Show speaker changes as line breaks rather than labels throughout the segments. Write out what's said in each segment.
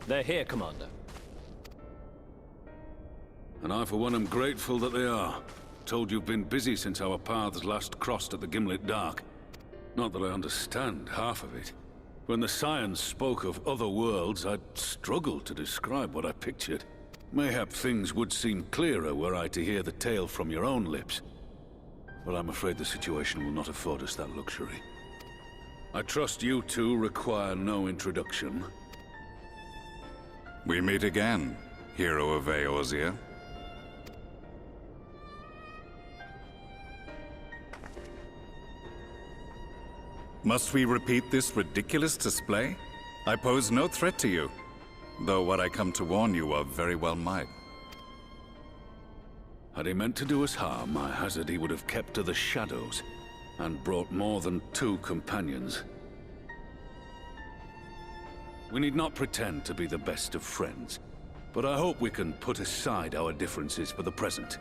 They're here, Commander.
And I, for one, am grateful that they are. Told you've been busy since our paths last crossed at the Gimlet Dark. Not that I understand half of it. When the Scions spoke of other worlds, I'd struggled to describe what I pictured. Mayhap things would seem clearer were I to hear the tale from your own lips. But I'm afraid the situation will not afford us that luxury. I trust you two require no introduction.
We meet again, hero of Eorzea. Must we repeat this ridiculous display? I pose no threat to you, though what I come to warn you of very well might.
Had he meant to do us harm, I hazard he would have kept to the shadows, and brought more than 2 companions. We need not pretend to be the best of friends, but I hope we can put aside our differences for the present.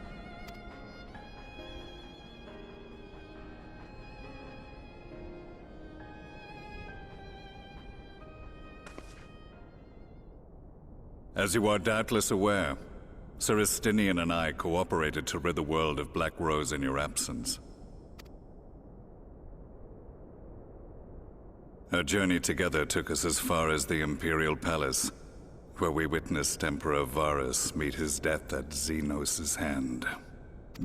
As you are doubtless aware, Sir Estinian and I cooperated to rid the world of Black Rose in your absence. Our journey together took us as far as the Imperial Palace, where we witnessed Emperor Varus meet his death at Xenos' hand.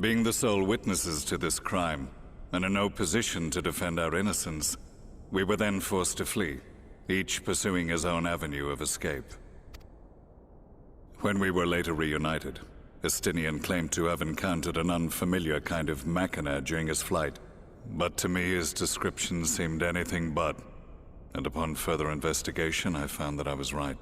Being the sole witnesses to this crime, and in no position to defend our innocence, we were then forced to flee, each pursuing his own avenue of escape. When we were later reunited, Estinian claimed to have encountered an unfamiliar kind of machina during his flight, but to me his description seemed anything but, and upon further investigation I found that I was right.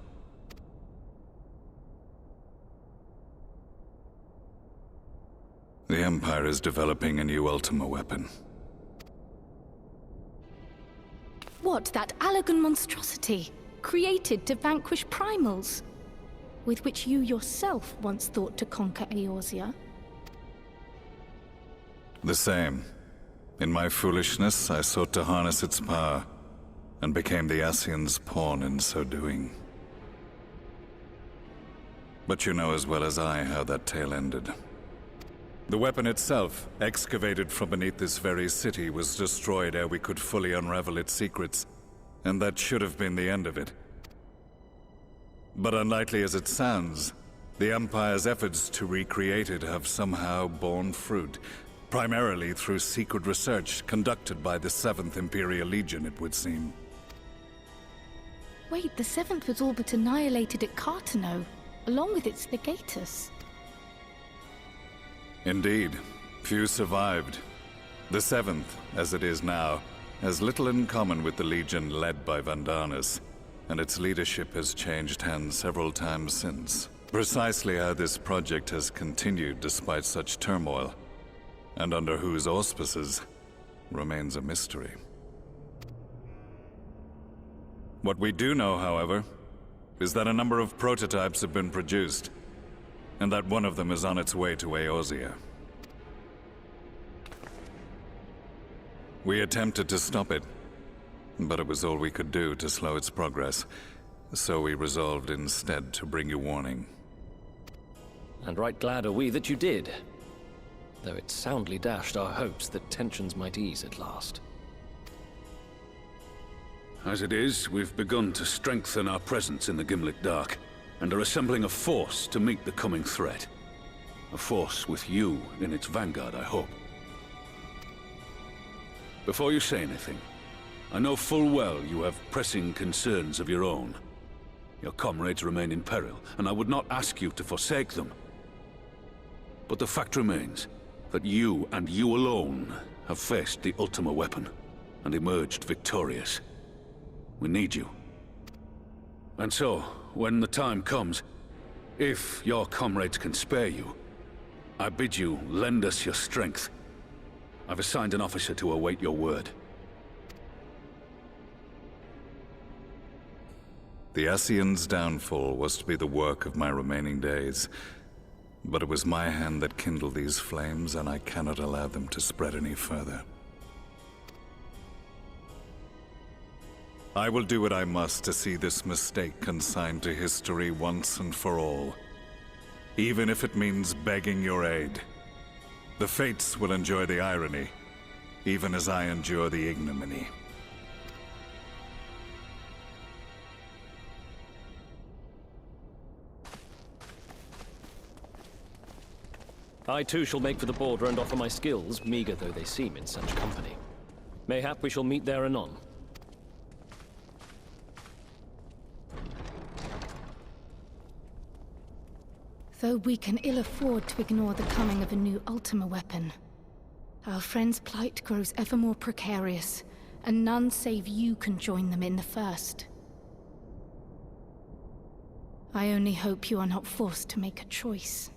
The Empire is developing a new Ultima weapon.
What, that Allagan monstrosity, created to vanquish primals? With which you yourself once thought to conquer Eorzea?
The same. In my foolishness, I sought to harness its power, and became the Ascian's pawn in so doing. But you know as well as I how that tale ended. The weapon itself, excavated from beneath this very city, was destroyed ere we could fully unravel its secrets, and that should have been the end of it. But unlikely as it sounds, the Empire's efforts to recreate it have somehow borne fruit, primarily through secret research conducted by the 7th Imperial Legion, it would seem.
Wait, the 7th was all but annihilated at Cartano, along with its legatus.
Indeed, few survived. The 7th, as it is now, has little in common with the Legion led by Vandanis, and its leadership has changed hands several times since. Precisely how this project has continued despite such turmoil, and under whose auspices, remains a mystery. What we do know, however, is that a number of prototypes have been produced, and that one of them is on its way to Eorzea. We attempted to stop it, but it was all we could do to slow its progress, so we resolved instead to bring you warning.
And right glad are we that you did, though it soundly dashed our hopes that tensions might ease at last.
As it is, we've begun to strengthen our presence in the Gimlet Dark, and are assembling a force to meet the coming threat. A force with you in its vanguard, I hope. Before you say anything, I know full well you have pressing concerns of your own. Your comrades remain in peril, and I would not ask you to forsake them. But the fact remains that you, and you alone, have faced the Ultima weapon, and emerged victorious. We need you. And so, when the time comes, if your comrades can spare you, I bid you lend us your strength. I've assigned an officer to await your word.
The Ascian's downfall was to be the work of my remaining days, but it was my hand that kindled these flames, and I cannot allow them to spread any further. I will do what I must to see this mistake consigned to history once and for all. Even if it means begging your aid. The Fates will enjoy the irony, even as I endure the ignominy.
I too shall make for the border and offer my skills, meager though they seem in such company. Mayhap we shall meet there anon.
Though we can ill afford to ignore the coming of a new Ultima weapon, our friend's plight grows ever more precarious, and none save you can join them in the first. I only hope you are not forced to make a choice.